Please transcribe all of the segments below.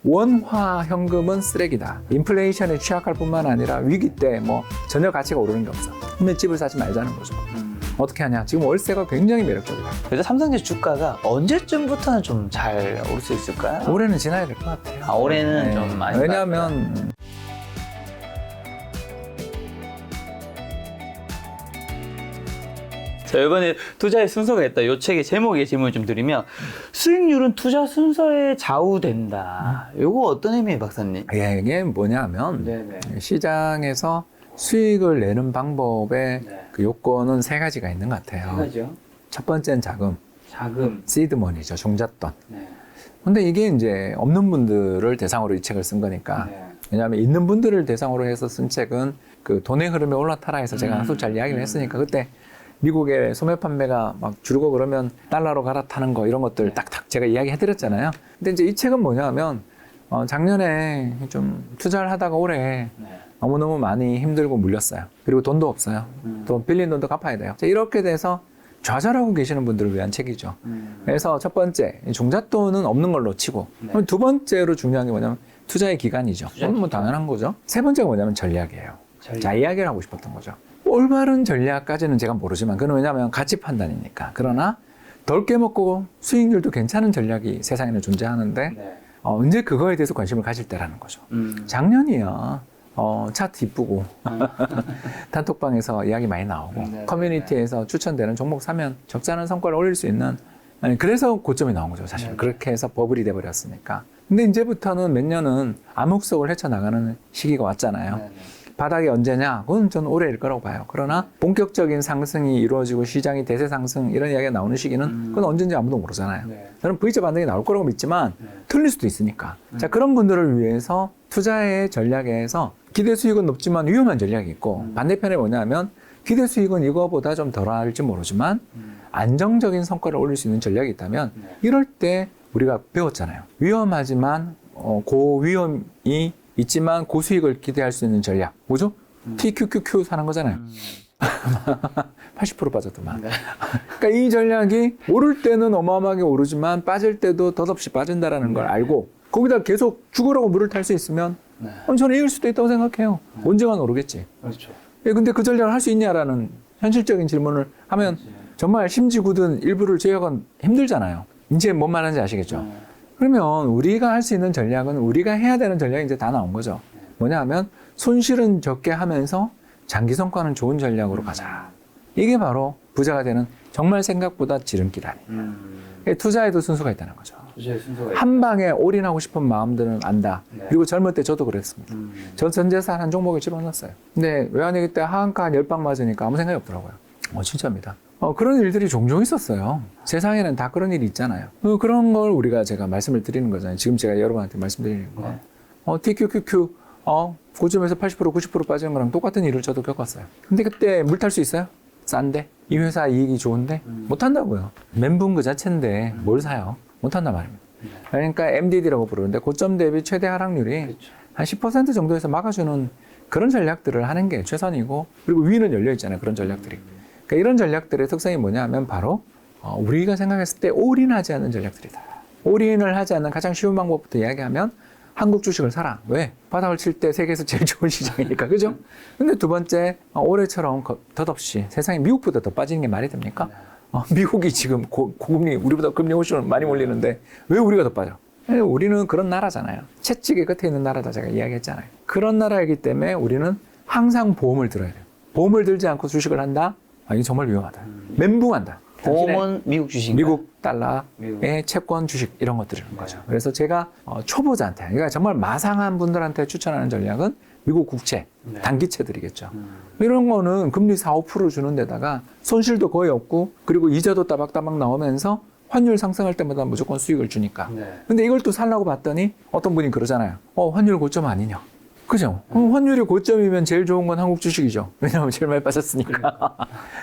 원화 현금은 쓰레기다. 인플레이션에 취약할 뿐만 아니라 위기 때 뭐 전혀 가치가 오르는 게 없어. 그러면 집을 사지 말자는 거죠. 어떻게 하냐? 지금 월세가 굉장히 매력적이다. 그래서 삼성전자 주가가 언제쯤부터는 좀 잘 오를 수 있을까요? 올해는 지나야 될 것 같아요. 아, 올해는 좀 많이. 왜냐하면 자, 이번에 투자의 순서가 있다. 이 책의 제목의 질문을 좀 드리면 수익률은 투자 순서에 좌우된다. 이거 어떤 의미예요, 박사님? 이게 뭐냐면 네네. 시장에서 수익을 내는 방법의 네. 그 요건은 세 가지가 있는 것 같아요. 하죠. 첫 번째는 자금, 자금. 시드머니죠, 종잣돈. 네. 근데 이게 이제 없는 분들을 대상으로 이 책을 쓴 거니까. 네. 왜냐하면 있는 분들을 대상으로 해서 쓴 책은 그 돈의 흐름에 올라타라 해서 제가 한수 잘 이야기를 했으니까 그때 미국의 소매 판매가 막 줄고 그러면 달러로 갈아타는 거 이런 것들 딱딱 제가 이야기 해드렸잖아요. 근데 이제 이 책은 뭐냐면 작년에 좀 투자를 하다가 올해 네. 너무너무 많이 힘들고 물렸어요. 그리고 돈도 없어요. 또 빌린 돈도 갚아야 돼요. 이렇게 돼서 좌절하고 계시는 분들을 위한 책이죠. 그래서 첫 번째, 종잣돈은 없는 걸로 치고 네. 그럼 두 번째로 중요한 게 뭐냐면 투자의 기간이죠. 투자의 그건 뭐 당연한 거죠. 세 번째가 뭐냐면 전략이에요. 전략. 자, 이야기를 하고 싶었던 거죠. 올바른 전략까지는 제가 모르지만 그건 왜냐하면 가치 판단이니까. 그러나 덜 깨먹고 수익률도 괜찮은 전략이 세상에는 존재하는데 네. 이제 그거에 대해서 관심을 가질 때라는 거죠. 작년이야. 차트 이쁘고 단톡방에서 이야기 많이 나오고 네, 커뮤니티에서 추천되는 종목 사면 적잖은 성과를 올릴 수 있는 그래서 고점이 나온 거죠 사실. 그렇게 해서 버블이 돼버렸으니까. 근데 이제부터는 몇 년은 암흑석을 헤쳐나가는 시기가 왔잖아요. 바닥이 언제냐? 그건 저는 올해일 거라고 봐요. 그러나 본격적인 상승이 이루어지고 시장이 대세 상승 이런 이야기가 나오는 시기는 그건 언제인지 아무도 모르잖아요. 저는 V자 반등이 나올 거라고 믿지만 틀릴 수도 있으니까. 자, 그런 분들을 위해서 투자의 전략에서 기대 수익은 높지만 위험한 전략이 있고 반대편에 뭐냐면 기대 수익은 이거보다 좀 덜할지 모르지만 안정적인 성과를 올릴 수 있는 전략이 있다면 이럴 때 우리가 배웠잖아요. 위험하지만 고위험이 있지만 고수익을 기대할 수 있는 전략. 뭐죠? TQQQ 사는 거잖아요. 80% 빠졌더만. 네. 그러니까 이 전략이 오를 때는 어마어마하게 오르지만 빠질 때도 덧없이 빠진다는 걸 알고 거기다 계속 죽으라고 물을 탈 수 있으면 저는 이길 수도 있다고 생각해요. 언젠간 오르겠지. 그렇죠. 근데 그 전략을 할 수 있냐라는 현실적인 질문을 하면 정말 심지궂은 일부를 제어하기 힘들잖아요. 이제 뭔 말하는지 아시겠죠? 그러면 우리가 할 수 있는 전략은 우리가 해야 되는 전략이 이제 다 나온 거죠. 뭐냐 하면 손실은 적게 하면서 장기 성과는 좋은 전략으로 가자. 이게 바로 부자가 되는 정말 생각보다 지름길 아니에요. 투자에도 순서가 있다는 거죠. 투자의 순서가 한 방에 올인하고 싶은 마음들은 안다. 네. 그리고 젊을 때 저도 그랬습니다. 저 전재산 한 종목을 집어넣었어요. 근데 외환위기 때 하한가 한 10방 맞으니까 아무 생각이 없더라고요. 진짜입니다. 그런 일들이 종종 있었어요. 세상에는 다 그런 일이 있잖아요. 그런 걸 우리가 제가 말씀을 드리는 거잖아요. 지금 제가 여러분한테 말씀드리는 거. TQQQ, 고점에서 80%, 90% 빠지는 거랑 똑같은 일을 저도 겪었어요. 근데 그때 물 탈 수 있어요? 싼데? 이 회사 이익이 좋은데? 못 한다고요. 멘붕 그 자체인데 뭘 사요? 못 한단 말입니다. 그러니까 MDD라고 부르는데 고점 대비 최대 하락률이 그렇죠. 한 10% 정도에서 막아주는 그런 전략들을 하는 게 최선이고 그리고 위는 열려 있잖아요. 그런 전략들이. 그러니까 이런 전략들의 특성이 뭐냐면 바로 우리가 생각했을 때 올인하지 않는 전략들이다. 올인을 하지 않는 가장 쉬운 방법부터 이야기하면 한국 주식을 사라. 왜? 바닥을 칠 때 세계에서 제일 좋은 시장이니까. 그죠? 근데 두 번째, 올해처럼 덧없이 세상에 미국보다 더 빠지는 게 말이 됩니까? 미국이 지금 고금리, 우리보다 금리 훨씬 많이 몰리는데 왜 우리가 더 빠져? 우리는 그런 나라잖아요. 채찍의 끝에 있는 나라다 제가 이야기했잖아요. 그런 나라이기 때문에 우리는 항상 보험을 들어야 돼요. 보험을 들지 않고 주식을 한다? 이게 정말 위험하다. 멘붕한다. 보험은 미국 주식. 미국 달러의 채권 주식 이런 것들이라는 거죠. 그래서 제가 초보자한테, 그러니까 정말 마상한 분들한테 추천하는 전략은 미국 국채, 단기채들이겠죠. 이런 거는 금리 4, 5% 주는 데다가 손실도 거의 없고 그리고 이자도 따박따박 나오면서 환율 상승할 때마다 무조건 수익을 주니까. 근데 이걸 또 살라고 봤더니 어떤 분이 그러잖아요. 환율 고점 아니냐. 그죠? 환율이 고점이면 제일 좋은 건 한국 주식이죠. 왜냐하면 제일 많이 빠졌으니까.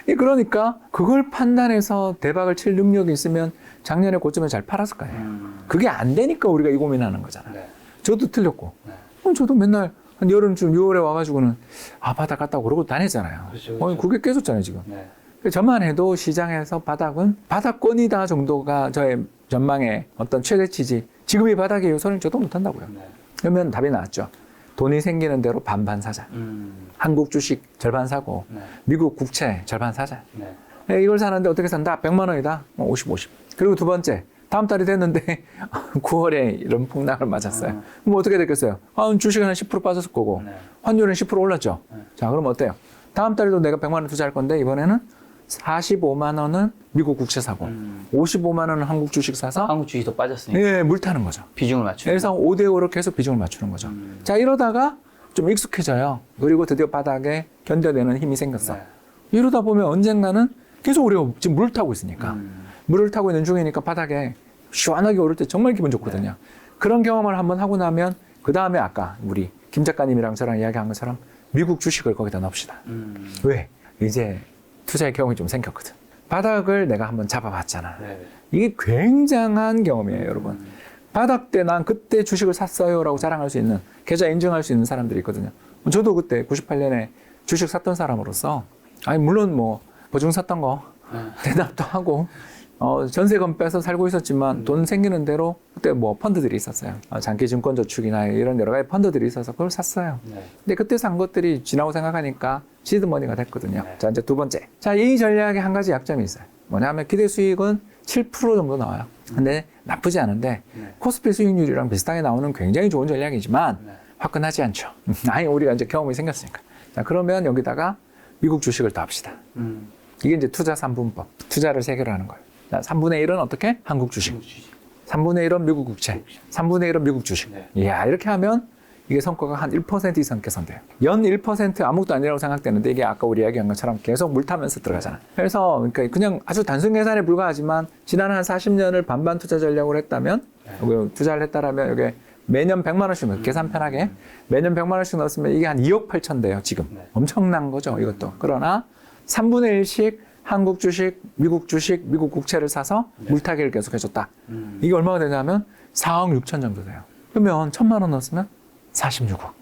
그러니까 그걸 판단해서 대박을 칠 능력이 있으면 작년에 고점에 잘 팔았을 거예요. 그게 안 되니까 우리가 이 고민하는 거잖아요. 저도 틀렸고. 저도 맨날 한 여름쯤 6월에 와가지고는 바닥 갔다고 그러고 다녔잖아요. 그렇죠. 그게 깨졌잖아요 지금. 저만 해도 시장에서 바닥은 바닥권이다 정도가 저의 전망의 어떤 최대치지 지금이 바닥이에요. 손을 저도 못한다고요. 네. 그러면 답이 나왔죠. 돈이 생기는 대로 반반 사자. 한국 주식 절반 사고 네. 미국 국채 절반 사자. 네. 이걸 사는데 어떻게 산다? 100만 원이다. 50, 50. 그리고 두 번째, 다음 달이 됐는데 9월에 이런 폭락을 맞았어요. 그럼 어떻게 됐겠어요? 주식은 한 10% 빠졌을 거고 네. 환율은 10% 올랐죠. 네. 자, 그럼 어때요? 다음 달에도 내가 100만 원 투자할 건데 이번에는 45만 원은 미국 국채 사고 55만 원은 한국 주식 사서 한국 주식이 더 빠졌으니까 예, 물 타는 거죠. 비중을 맞추고. 그래서 5대 5로 계속 비중을 맞추는 거죠. 자, 이러다가 좀 익숙해져요. 그리고 드디어 바닥에 견뎌내는 힘이 생겼어. 네. 이러다 보면 언젠가는 계속 우리가 지금 물을 타고 있으니까 물을 타고 있는 중이니까 바닥에 시원하게 오를 때 정말 기분 좋거든요. 네. 그런 경험을 한번 하고 나면 그 다음에 아까 우리 김 작가님이랑 저랑 이야기한 것처럼 미국 주식을 거기다 넣읍시다. 왜? 이제 투자의 경험이 좀 생겼거든. 바닥을 내가 한번 잡아봤잖아. 네. 이게 굉장한 경험이에요, 여러분. 바닥 때 난 그때 주식을 샀어요라고 자랑할 수 있는, 계좌 인증할 수 있는 사람들이 있거든요. 저도 그때 98년에 주식 샀던 사람으로서, 아니 물론 뭐 보증 샀던 거 대납도 하고 전세금 빼서 살고 있었지만 돈 생기는 대로 그때 뭐 펀드들이 있었어요. 장기증권저축이나 이런 여러 가지 펀드들이 있어서 그걸 샀어요. 네. 근데 그때 산 것들이 지나고 생각하니까 시드머니가 됐거든요. 네. 자, 이제 두 번째. 자, 이 전략에 한 가지 약점이 있어요. 뭐냐면 기대 수익은 7% 정도 나와요. 근데 나쁘지 않은데 네. 코스피 수익률이랑 비슷하게 나오는 굉장히 좋은 전략이지만 네. 화끈하지 않죠. 아니, 우리가 이제 경험이 생겼으니까. 자, 그러면 여기다가 미국 주식을 더 합시다. 이게 이제 투자 3분법. 투자를 3개로 하는 거예요. 자, 3분의 1은 어떻게? 한국 주식. 한국 주식. 3분의 1은 미국 국채. 3분의 1은 미국 주식. 네. 이야, 이렇게 하면 이게 성과가 한 1% 이상 개선돼요. 연 1% 아무것도 아니라고 생각되는데 이게 아까 우리 이야기한 것처럼 계속 물 타면서 들어가잖아요. 그래서 그러니까 그냥 아주 단순 계산에 불과하지만 지난 한 40년을 반반 투자 전략으로 했다면 투자를 했다라면 이게 매년 100만 원씩 넣어요. 계산 편하게. 매년 100만 원씩 넣었으면 이게 한 2억 8천 돼요, 지금. 네. 엄청난 거죠, 이것도. 그러나 3분의 1씩 한국 주식, 미국 국채를 사서 물타기를 계속 해줬다. 이게 얼마가 되냐면 4억 6천 정도 돼요. 그러면 1,000만 원 넣었으면 46억.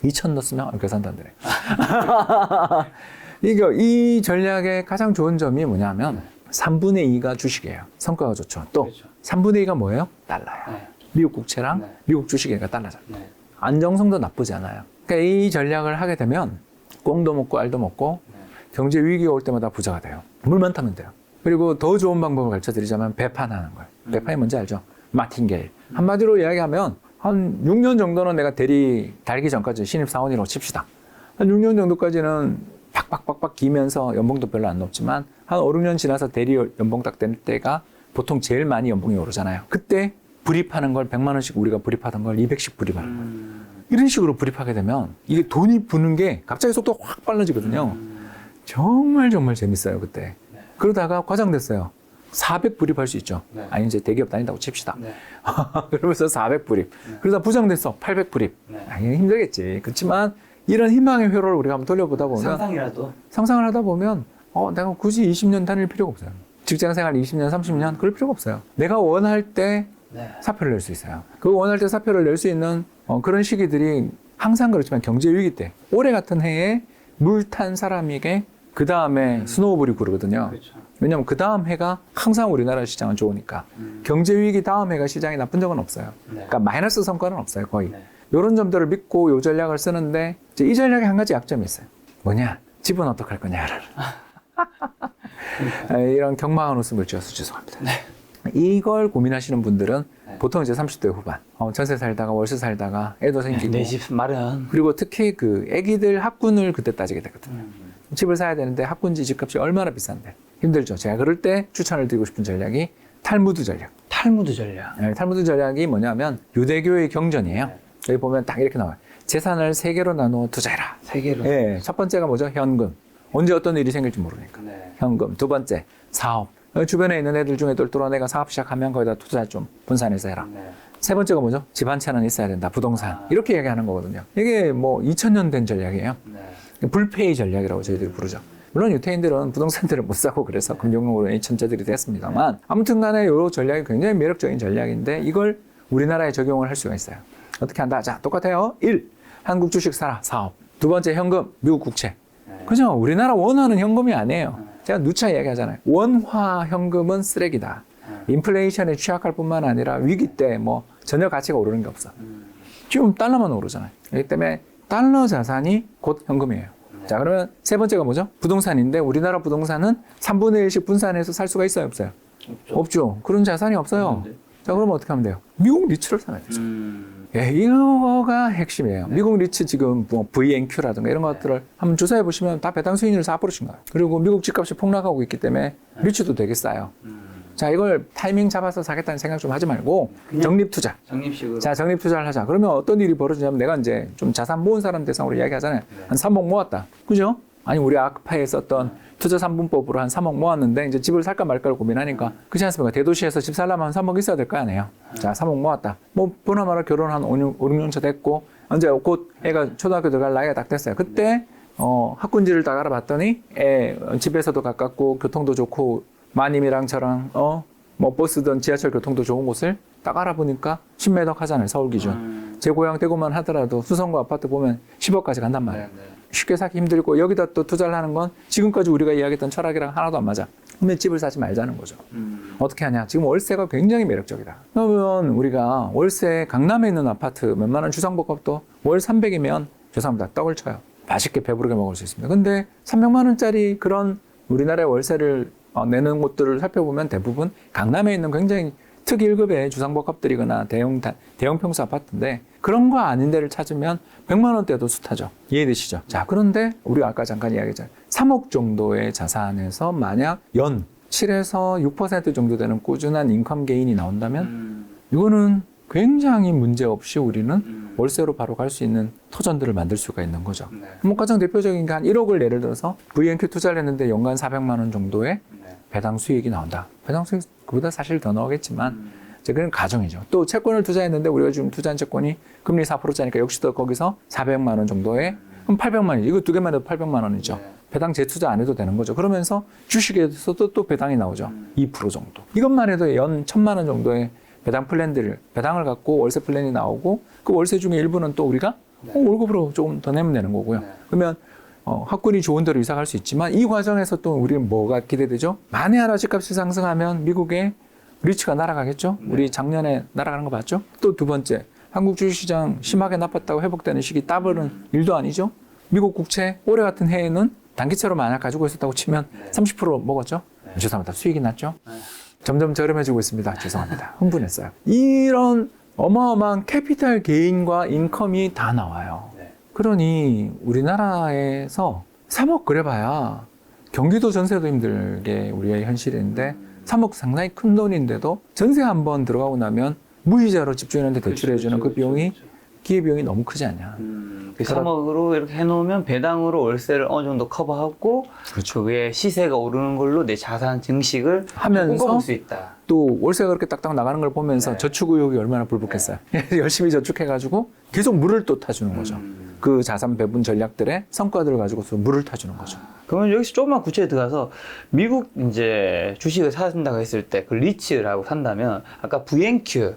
2천 넣었으면 계산도 안 되네. 이 전략의 가장 좋은 점이 뭐냐면 3분의 2가 주식이에요. 성과가 좋죠. 또 그렇죠. 3분의 2가 뭐예요? 달러예요. 네. 미국 국채랑 네. 미국 주식이니까 달러잖아요. 네. 안정성도 나쁘지 않아요. 그러니까 이 전략을 하게 되면 꽁도 먹고 알도 먹고 경제 위기가 올 때마다 부자가 돼요. 물만 타면 돼요. 그리고 더 좋은 방법을 가르쳐드리자면 배판하는 거예요. 배판이 뭔지 알죠? 마틴게일. 한마디로 이야기하면 한 6년 정도는 내가 대리 달기 전까지 신입사원이라고 칩시다. 한 6년 정도까지는 팍팍팍팍 기면서 연봉도 별로 안 높지만 한 5, 6년 지나서 대리 연봉 딱 될 때가 보통 제일 많이 연봉이 오르잖아요. 그때 불입하는 걸 100만 원씩 우리가 불입하던 걸 200씩 불입하는 거예요. 이런 식으로 불입하게 되면 이게 돈이 부는 게 갑자기 속도가 확 빨라지거든요. 정말 재밌어요, 그때. 네. 그러다가 과장됐어요. 400 불입할 수 있죠. 네. 아니, 이제 대기업 다닌다고 칩시다. 네. 그러면서 400 불입. 그러다 부장됐어. 800 불입. 네. 아니, 힘들겠지. 그렇지만 이런 희망의 회로를 우리가 한번 돌려보다 보면 상상이라도. 상상을 하다 보면 내가 굳이 20년 다닐 필요가 없어요. 직장 생활 20년, 30년 그럴 필요가 없어요. 내가 원할 때 네. 사표를 낼 수 있어요. 그 원할 때 사표를 낼 수 있는 그런 시기들이 항상 그렇지만 경제 위기 때 올해 같은 해에 물 탄 사람에게 그 다음에 스노우볼이 구르거든요. 그렇죠. 왜냐하면 그 다음 해가 항상 우리나라 시장은 좋으니까 경제 위기 다음 해가 시장이 나쁜 적은 없어요. 네. 그러니까 마이너스 성과는 없어요, 거의. 네. 이런 점들을 믿고 이 전략을 쓰는데 이제 이 전략에 한 가지 약점이 있어요. 뭐냐? 집은 어떡할 거냐를. 이런 경망한 웃음을 지어서 죄송합니다. 네. 이걸 고민하시는 분들은 네. 보통 이제 30대 후반, 전세 살다가 월세 살다가 애도 생기고, 내 집 마련. 그리고 특히 그 애기들 학군을 그때 따지게 되거든요. 집을 사야 되는데 학군지 집값이 얼마나 비싼데 힘들죠. 제가 그럴 때 추천을 드리고 싶은 전략이 탈무드 전략. 탈무드 전략. 탈무드 전략이 뭐냐면 유대교의 경전이에요. 네. 여기 보면 딱 이렇게 나와요. 재산을 3개로 나누어 투자해라. 3개로. 예, 첫 번째가 뭐죠? 현금. 언제 어떤 일이 생길지 모르니까. 네. 현금. 두 번째, 사업. 주변에 있는 애들 중에 똘똘한 애가 사업 시작하면 거기다 투자 좀 분산해서 해라. 네. 세 번째가 뭐죠? 집 한 채는 있어야 된다. 부동산. 이렇게 얘기하는 거거든요. 이게 뭐 2000년 된 전략이에요. 네. 불페이 전략이라고 저희들이 부르죠. 물론 유태인들은 부동산들을 못 사고 그래서 금융으로 천재들이 됐습니다만 아무튼 간에 이 전략이 굉장히 매력적인 전략인데 이걸 우리나라에 적용을 할 수가 있어요. 어떻게 한다? 자, 똑같아요. 1. 한국 주식 사라. 사업. 두 번째 현금. 미국 국채. 그죠? 우리나라 원화는 현금이 아니에요. 제가 누차 이야기하잖아요. 원화 현금은 쓰레기다. 인플레이션에 취약할 뿐만 아니라 위기 때 뭐 전혀 가치가 오르는 게 없어. 지금 달러만 오르잖아요. 그렇기 때문에 달러 자산이 곧 현금이에요. 자, 그러면 세 번째가 뭐죠? 부동산인데 우리나라 부동산은 3분의 1씩 분산해서 살 수가 있어요, 없어요? 없죠. 그런 자산이 없어요. 자, 그러면 어떻게 하면 돼요? 미국 리츠를 사면 되죠. 예, 이거가 핵심이에요. 미국 리츠 지금 뭐 VNQ라든가 이런 것들을 한번 조사해 보시면 다 배당 수익률 4%인 거예요. 그리고 미국 집값이 폭락하고 있기 때문에 리츠도 되게 싸요. 자, 이걸 타이밍 잡아서 사겠다는 생각 좀 하지 말고 적립 투자. 적립식으로. 자, 적립 투자를 하자. 그러면 어떤 일이 벌어지냐면 내가 이제 좀 자산 모은 사람 대상으로 이야기하잖아요. 한 3억 모았다. 그죠? 아니, 우리 아크파에 썼던 투자 3분법으로 한 3억 모았는데 이제 집을 살까 말까를 고민하니까 그렇지 않습니까? 대도시에서 집 살려면 한 3억 있어야 될 거 아니에요. 자, 3억 모았다. 뭐 보나마나 결혼 한 5, 6년 차 됐고 이제 곧 애가 초등학교 들어갈 나이가 딱 됐어요. 그때 학군지를 딱 알아봤더니 애 집에서도 가깝고 교통도 좋고 마님이랑 저랑 뭐 버스든 지하철 교통도 좋은 곳을 딱 알아보니까 10매덕 하잖아요. 서울 기준. 제 고향 대구만 하더라도 수성구 아파트 보면 10억까지 간단 말이에요. 쉽게 사기 힘들고 여기다 또 투자를 하는 건 지금까지 우리가 이야기했던 철학이랑 하나도 안 맞아. 그러면 집을 사지 말자는 거죠. 어떻게 하냐? 지금 월세가 굉장히 매력적이다. 그러면 우리가 월세 강남에 있는 아파트 몇만 원 주상복합도 월 300이면 죄송합니다. 떡을 쳐요. 맛있게 배부르게 먹을 수 있습니다. 근데 300만 원짜리 그런 우리나라의 월세를 내는 곳들을 살펴보면 대부분 강남에 있는 굉장히 특 1급의 주상복합들이거나 대형 평수 아파트인데 그런 거 아닌 데를 찾으면 100만 원대도 숱하죠. 이해되시죠? 자, 그런데 우리가 아까 잠깐 이야기했잖아요. 3억 정도의 자산에서 만약 연 7에서 6% 정도 되는 꾸준한 인컴 게인이 나온다면 이거는 굉장히 문제없이 우리는 월세로 바로 갈 수 있는 터전들을 만들 수가 있는 거죠. 뭐 가장 대표적인 게 한 1억을 예를 들어서 VNQ 투자를 했는데 연간 400만 원 정도의 배당 수익이 나온다. 배당 수익 그보다 사실 더 나오겠지만 이제 그런 가정이죠. 또 채권을 투자했는데 우리가 지금 투자한 채권이 금리 4%짜니까 역시 또 거기서 400만 원 정도의 그럼 800만 원이죠. 이거 두 개만 해도 800만 원이죠. 배당 재투자 안 해도 되는 거죠. 그러면서 주식에서도 또 배당이 나오죠. 2% 정도. 이것만 해도 연 1000만 원 정도의 배당을 갖고 월세 플랜이 나오고 그 월세 중에 일부는 또 우리가 월급으로 조금 더 내면 되는 거고요. 그러면 학군이 좋은 데로 이사 갈 수 있지만 이 과정에서 또 우리는 뭐가 기대되죠? 만에 하나 집값이 상승하면 미국의 리츠가 날아가겠죠? 우리 작년에 날아가는 거 봤죠? 또 두 번째, 한국 주식시장 심하게 나빴다고 회복되는 시기 따블은 일도 아니죠? 미국 국채 올해 같은 해에는 단기채로 만약 가지고 있었다고 치면 30% 먹었죠? 죄송합니다. 수익이 났죠? 점점 저렴해지고 있습니다. 죄송합니다. 흥분했어요. 이런 어마어마한 캐피탈 게인과 인컴이 다 나와요. 그러니 우리나라에서 3억 그래봐야 경기도 전세도 힘들게 우리의 현실인데 3억 상당히 큰 돈인데도 전세 한번 들어가고 나면 무이자로 집주인한테 대출해주는 그 비용이 기회비용이 너무 크지 않냐. 그 3억으로 이렇게 해놓으면 배당으로 월세를 어느 정도 커버하고 그렇죠. 그 외에 시세가 오르는 걸로 내 자산 증식을 하면서 꿈꿔볼 수 있다. 또 월세가 그렇게 딱딱 나가는 걸 보면서 저축 의욕이 얼마나 불붙겠어요. 열심히 저축해가지고 계속 물을 또 타주는 거죠. 그 자산 배분 전략들의 성과들을 가지고서 물을 타주는 거죠. 그러면 여기서 조금만 구체에 들어가서 미국 이제 주식을 사신다고 했을 때 그 리츠라고 산다면 아까 VNQ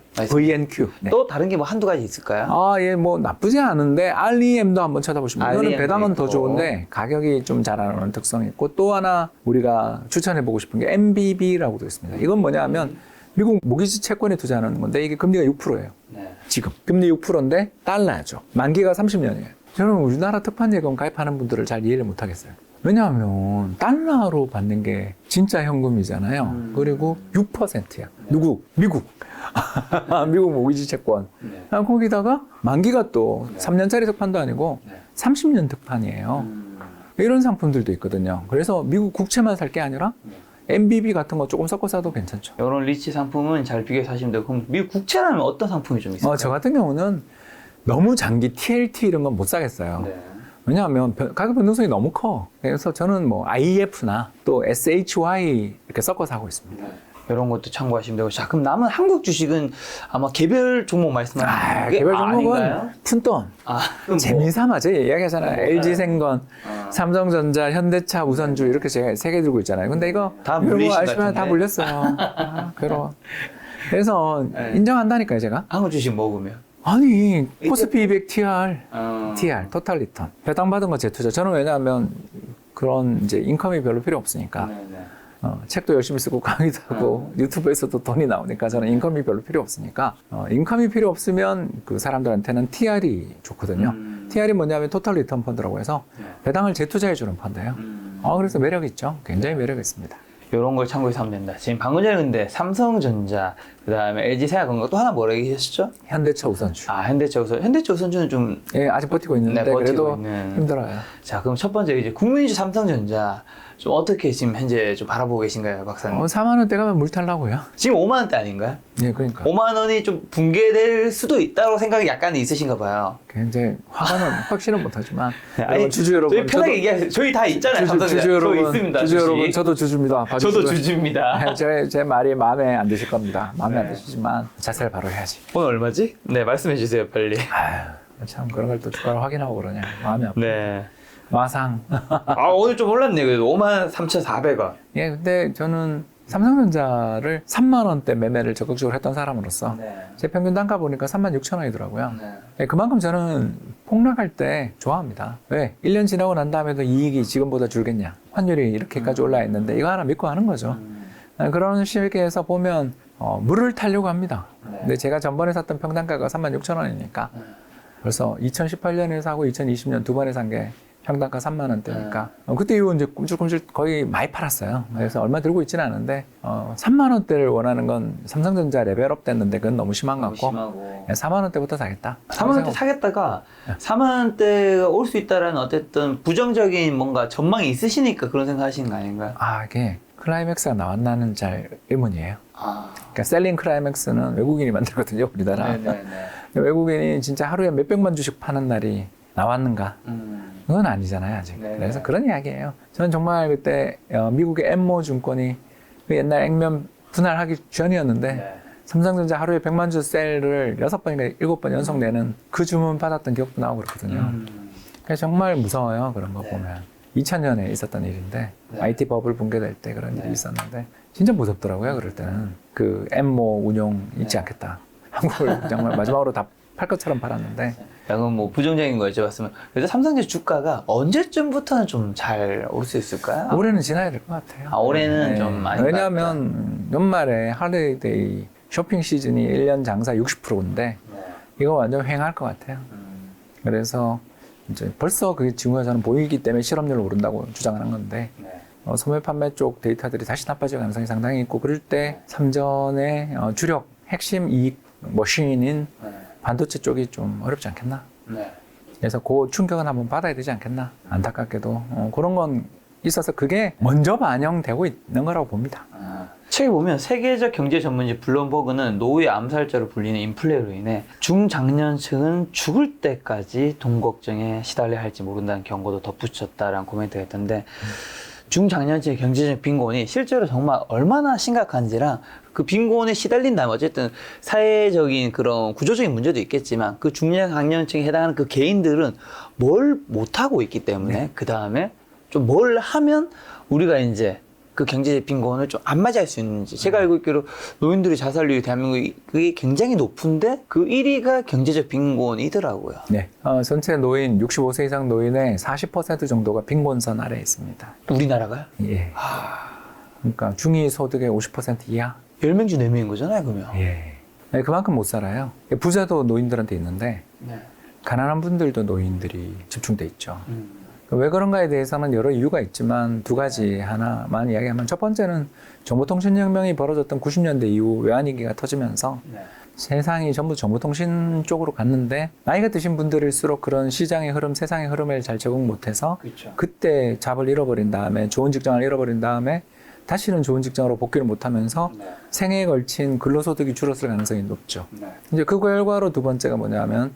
네. 또 다른 게 뭐 한두 가지 있을까요? 예, 뭐 나쁘지 않은데 REM도 한번 찾아보시면 이거는 배당은 더 좋은데 가격이 좀 잘 안 오는 특성이 있고 또 하나 우리가 추천해보고 싶은 게 MBB라고 되어 있습니다. 이건 뭐냐면 미국 모기지 채권에 투자하는 건데 이게 금리가 6%예요. 지금 금리 6%인데 달러죠. 만기가 30년이에요. 저는 우리나라 특판예금 가입하는 분들을 잘 이해를 못하겠어요. 왜냐하면 달러로 받는 게 진짜 현금이잖아요. 그리고 6%야. 누구? 미국. 미국 모기지 채권. 거기다가 만기가 또 3년짜리 특판도 아니고 30년 특판이에요. 이런 상품들도 있거든요. 그래서 미국 국채만 살 게 아니라 MBB 같은 거 조금 섞어 사도 괜찮죠. 이런 리츠 상품은 잘 비교해서 하시면 되고 그럼 미국 국채라면 어떤 상품이 좀 있을까요? 저 같은 경우는 너무 장기 TLT 이런 건 못 사겠어요. 왜냐하면 가격 변동성이 너무 커. 그래서 저는 뭐 IEF나 또 SHY 이렇게 섞어 사고 있습니다. 이런 것도 참고하시면 되고. 자, 그럼 남은 한국 주식은 아마 개별 종목 말씀하시는 게 개별 종목은 아닌가요? 푼돈. 재미삼아 제가 이야기하잖아요. LG생건, 삼성전자, 현대차, 우선주 이렇게 제가 3개 들고 있잖아요. 근데 이거 다 물리신 것 아시면 같은데. 다 물렸어요. 괴로워. 그래서 인정한다니까요, 제가. 한국 주식 먹으면. 아니, 코스피 200 TR, 토탈 리턴. 배당 받은 거 재투자. 저는 왜냐하면 그런 이제 인컴이 별로 필요 없으니까. 책도 열심히 쓰고 강의도 하고 유튜브에서도 돈이 나오니까 저는 인컴이 별로 필요 없으니까 인컴이 필요 없으면 그 사람들한테는 TR이 좋거든요. TR이 뭐냐면 토탈 리턴 펀드라고 해서 배당을 재투자해 주는 펀드예요. 그래서 매력 있죠. 굉장히 매력 있습니다. 이런 걸 참고해서 하면 된다. 지금 방금 전에 근데 삼성전자, 그다음에 LG생활건강 또 하나 뭐라 얘기하셨죠? 현대차 우선주. 현대차 우선주는 좀 예, 아직 버티고 있는데 네, 버티고 그래도 있는. 힘들어요. 자, 그럼 첫 번째 이제 국민주 삼성전자 좀 어떻게 지금 현재 좀 바라보고 계신가요, 박사님? 4만 원대 가면 물 탈라고요. 지금 5만 원대 아닌가요? 예, 그러니까. 5만 원이 좀 붕괴될 수도 있다고 생각이 약간 있으신가 봐요. 굉장히 화가는 확신은 못하지만 아니, 주주 여러분, 저희 편하게 얘기하세요. 저희 다 있잖아요. 삼성전자. 주주 여러분, 저 있습니다. 주주 주식. 여러분, 저도 주주입니다. 저도 봐주시고요. 주주입니다. 제 말이 마음에 안 드실 겁니다. 마음에 안 네. 드시지만 자세를 바로 해야지. 오늘 얼마지? 네, 말씀해 주세요, 빨리. 참 그런 걸 또 주가를 확인하고 그러냐. 마음이 아프다. 네. 마상. 오늘 좀 올랐네요. 그래도 53,400원. 예, 근데 저는 삼성전자를 3만 원대 매매를 적극적으로 했던 사람으로서 네. 제 평균 단가 보니까 36,000원이더라고요. 네. 예, 그만큼 저는 폭락할 때 좋아합니다. 왜? 1년 지나고 난 다음에도 이익이 지금보다 줄겠냐. 환율이 이렇게까지 올라 있는데 이거 하나 믿고 하는 거죠. 그런 식에서 보면 물을 타려고 합니다. 네. 근데 제가 전번에 샀던 평단가가 36,000원이니까 벌써 2018년에 사고 2020년 두 번에 산 게 평단가 3만 원대니까 그때 이후 이제 꿈틀꿈틀 거의 많이 팔았어요. 그래서 얼마 들고 있지는 않은데 3만 원대를 원하는 건 삼성전자 레벨업 됐는데 그건 너무 심한 것 같고 심하고. 4만 원대부터 사겠다. 4만 원대 사겠다가 4만 원대가 올 수 있다라는 어쨌든 부정적인 뭔가 전망이 있으시니까 그런 생각 하시는 거 아닌가요? 이게 클라이맥스가 나왔나는 잘 의문이에요. 아. 그러니까 셀링 클라이맥스는 외국인이 만들거든요, 우리나라. 네네네. 외국인이 진짜 하루에 몇백만 주씩 파는 날이 나왔는가? 그건 아니잖아요, 아직. 네네. 그래서 그런 이야기예요. 저는 정말 그때 미국의 엠모 증권이 그 옛날 액면 분할하기 전이었는데 네. 삼성전자 하루에 100만 주 셀을 6번인가 7번 연속 내는 그 주문 받았던 기억도 나고 그렇거든요. 그래서 정말 무서워요, 그런 거 네. 보면. 2000년에 있었던 일인데 네. IT 버블 붕괴될 때 그런 네. 일이 있었는데 진짜 무섭더라고요, 그럴 때는. 그 엠모 운용 잊지 않겠다. 한국을 정말 마지막으로 다 팔 것처럼 팔았는데 약간 뭐 부정적인 거 여쭤봤으면 그래서 삼성전자 주가가 언제쯤부터는 좀 잘 올 수 있을까요? 올해는 지나야 될 것 같아요. 올해는 좀 많이 왜냐하면 연말에 할리데이 쇼핑 시즌이 1년 장사 60%인데 이거 완전 횡할 것 같아요. 그래서 이제 벌써 그게 징후가 저는 보이기 때문에 실업률 오른다고 주장하는 건데 소매 판매 쪽 데이터들이 다시 나빠질 가능성이 상당히 있고 그럴 때 삼전의 주력 핵심 이익 머신인 반도체 쪽이 좀 어렵지 않겠나. 그래서 그 충격은 한번 받아야 되지 않겠나. 안타깝게도 그런 건 있어서 그게 먼저 반영되고 있는 거라고 봅니다. 책에 보면 세계적 경제 전문지 블룸버그는 노후의 암살자로 불리는 인플레로 인해 중장년층은 죽을 때까지 돈 걱정에 시달려야 할지 모른다는 경고도 덧붙였다라는 코멘트가 있던데 중장년층의 경제적 빈곤이 실제로 정말 얼마나 심각한지랑 그 빈곤에 시달린다면 어쨌든 사회적인 그런 구조적인 문제도 있겠지만 그 중장년층에 해당하는 그 개인들은 뭘 못하고 있기 때문에 그 다음에 좀 뭘 하면 우리가 이제 그 경제적 빈곤을 좀 안 맞이할 수 있는지 제가 알고 있기로 노인들의 자살률이 대한민국이 그게 굉장히 높은데 그 1위가 경제적 빈곤이더라고요. 네, 전체 노인 65세 이상 노인의 40% 정도가 빈곤선 아래에 있습니다. 우리나라가요? 예. 그러니까 중위 소득의 50% 이하. 10명 중 4명인 거잖아요, 그러면. 예. 네, 그만큼 못 살아요. 부자도 노인들한테 있는데 가난한 분들도 노인들이 집중돼 있죠. 왜 그런가에 대해서는 여러 이유가 있지만 두 가지 하나만 이야기하면 첫 번째는 정보통신혁명이 벌어졌던 90년대 이후 외환위기가 터지면서 세상이 전부 정보통신 쪽으로 갔는데 나이가 드신 분들일수록 그런 시장의 흐름, 세상의 흐름을 잘 적응 못해서 그렇죠. 그때 잡을 잃어버린 다음에 좋은 직장을 잃어버린 다음에 다시는 좋은 직장으로 복귀를 못하면서 생애에 걸친 근로소득이 줄었을 가능성이 높죠. 이제 그 결과로 두 번째가 뭐냐면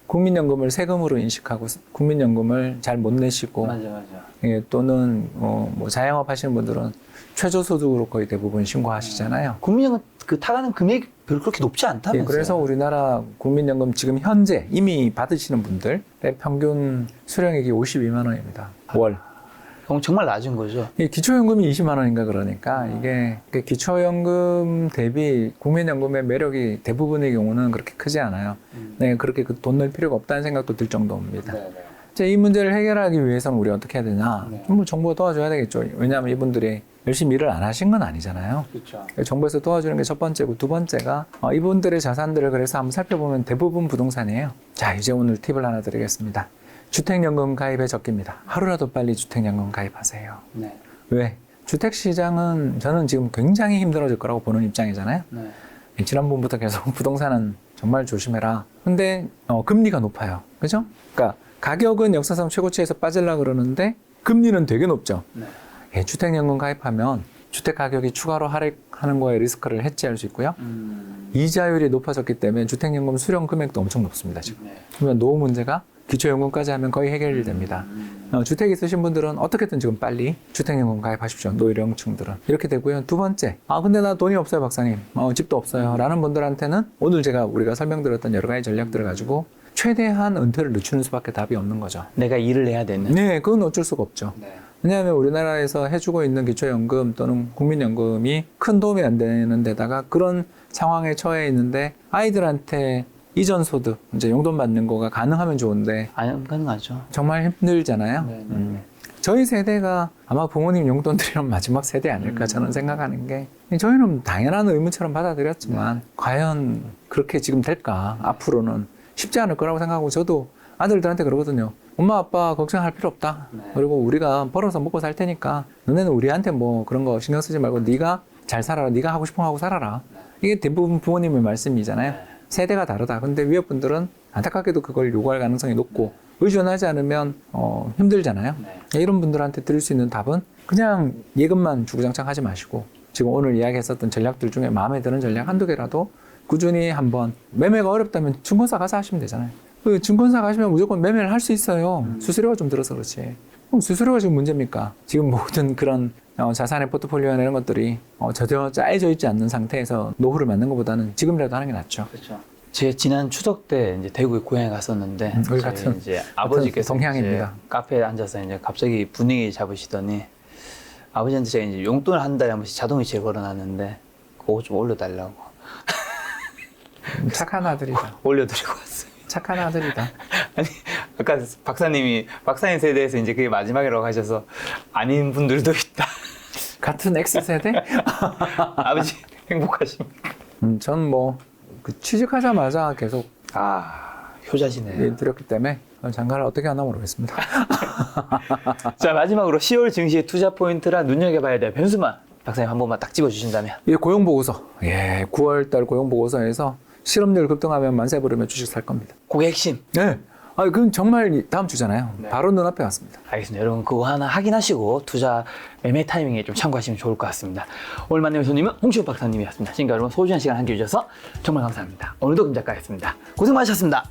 국민연금을 세금으로 인식하고 국민연금을 잘 못 내시고 맞아. 예, 또는 뭐 자영업 하시는 분들은 최저소득으로 거의 대부분 신고하시잖아요. 국민연금 그 타가는 금액이 별로 그렇게 높지 예, 않다면서요? 그래서 우리나라 국민연금 지금 현재 이미 받으시는 분들의 평균 수령액이 52만 원입니다. 월. 그럼 정말 낮은 거죠. 이 기초연금이 20만 원인가 그러니까 이게 기초연금 대비 국민연금의 매력이 대부분의 경우는 그렇게 크지 않아요. 네, 그렇게 그 돈 낼 필요가 없다는 생각도 들 정도입니다. 이제 이 문제를 해결하기 위해서는 우리가 어떻게 해야 되냐? 네. 뭐 정부가 도와줘야 되겠죠. 왜냐하면 이분들이 열심히 일을 안 하신 건 아니잖아요. 그렇죠. 정부에서 도와주는 게 첫 번째고, 두 번째가 이분들의 자산들을 그래서 한번 살펴보면 대부분 부동산이에요. 자, 이제 오늘 팁을 하나 드리겠습니다. 주택연금 가입에 적깁니다. 하루라도 빨리 주택연금 가입하세요. 네. 왜? 주택시장은 저는 지금 굉장히 힘들어질 거라고 보는 입장이잖아요. 네. 지난번부터 계속 부동산은 정말 조심해라. 근데 금리가 높아요. 그죠? 그러니까 가격은 역사상 최고치에서 빠지려고 그러는데 금리는 되게 높죠. 네. 예, 주택연금 가입하면 주택 가격이 추가로 하락하는 거에 리스크를 해지할 수 있고요. 이자율이 높아졌기 때문에 주택연금 수령 금액도 엄청 높습니다. 지금. 네. 그러면 노후 문제가 기초연금까지 하면 거의 해결이 됩니다. 주택 있으신 분들은 어떻게든 지금 빨리 주택연금 가입하십시오. 노후령층들은. 이렇게 되고요. 두 번째, 근데 나 돈이 없어요, 박사님. 집도 없어요. 라는 분들한테는 오늘 우리가 설명드렸던 여러 가지 전략들을 가지고 최대한 은퇴를 늦추는 수밖에 답이 없는 거죠. 내가 일을 해야 되는. 네, 그건 어쩔 수가 없죠. 네. 왜냐하면 우리나라에서 해주고 있는 기초연금 또는 국민연금이 큰 도움이 안 되는 데다가 그런 상황에 처해 있는데 아이들한테 이전 소득, 이제 용돈 받는 거가 가능하면 좋은데 안 가능하죠. 정말 힘들잖아요. 네. 저희 세대가 아마 부모님 용돈 드리는 마지막 세대 아닐까 저는 생각하는 게, 저희는 당연한 의무처럼 받아들였지만 과연 그렇게 지금 될까? 앞으로는 쉽지 않을 거라고 생각하고, 저도 아들들한테 그러거든요. 엄마 아빠 걱정할 필요 없다. 네. 그리고 우리가 벌어서 먹고 살 테니까 너네는 우리한테 뭐 그런 거 신경 쓰지 말고 네가 잘 살아라. 네가 하고 싶은 거 하고 살아라. 이게 대부분 부모님의 말씀이잖아요. 세대가 다르다. 근데 위에 분들은 안타깝게도 그걸 요구할 가능성이 높고 의존하지 않으면 힘들잖아요. 네. 이런 분들한테 드릴 수 있는 답은 그냥 예금만 주구장창 하지 마시고, 지금 오늘 이야기했었던 전략들 중에 마음에 드는 전략 한두 개라도 꾸준히 한번, 매매가 어렵다면 증권사 가서 하시면 되잖아요. 그 증권사 가시면 무조건 매매를 할 수 있어요. 수수료가 좀 들어서 그렇지. 그럼 수수료가 지금 문제입니까? 지금 모든 그런 자산의 포트폴리오나 이런 것들이 전혀 짜여져 있지 않는 상태에서 노후를 맞는 것보다는 지금이라도 하는 게 낫죠. 그렇죠. 제 지난 추석 때 이제 대구에 고향에 갔었는데 우리 저희 같은 이제 아버지께서 동향입니다. 이제 카페에 앉아서 이제 갑자기 분위기 잡으시더니 아버지한테 제가 이제 용돈을 한 달에 한 번씩 자동이체 걸어놨는데 그거 좀 올려달라고 착한 아들이다. 올려드리고 왔어요. 착한 아들이다. 아니 아까 박사님 세대에서 이제 그게 마지막이라고 하셔서 아닌 분들도 있다. 같은 X세대? 아버지 행복하십니까? 전 그 취직하자마자 계속 효자시네요. 드렸기 때문에 장가를 어떻게 하나 모르겠습니다. 자, 마지막으로 10월 증시의 투자 포인트라 눈여겨봐야 될 변수만 박사님 한 번만 딱 집어주신다면. 고용보고서. 9월달 고용보고서에서 실업률 급등하면 만세 부르며 주식 살 겁니다. 그게 핵심. 네. 그건 정말 다음 주잖아요. 네. 바로 눈앞에 왔습니다. 알겠습니다. 여러분 그거 하나 확인하시고 투자 매매 타이밍에 좀 참고하시면 좋을 것 같습니다. 오늘 만나는 손님은 홍시호 박사님이었습니다. 지금까지 여러분 소중한 시간 함께 해주셔서 정말 감사합니다. 오늘도 금작가였습니다. 고생 많으셨습니다.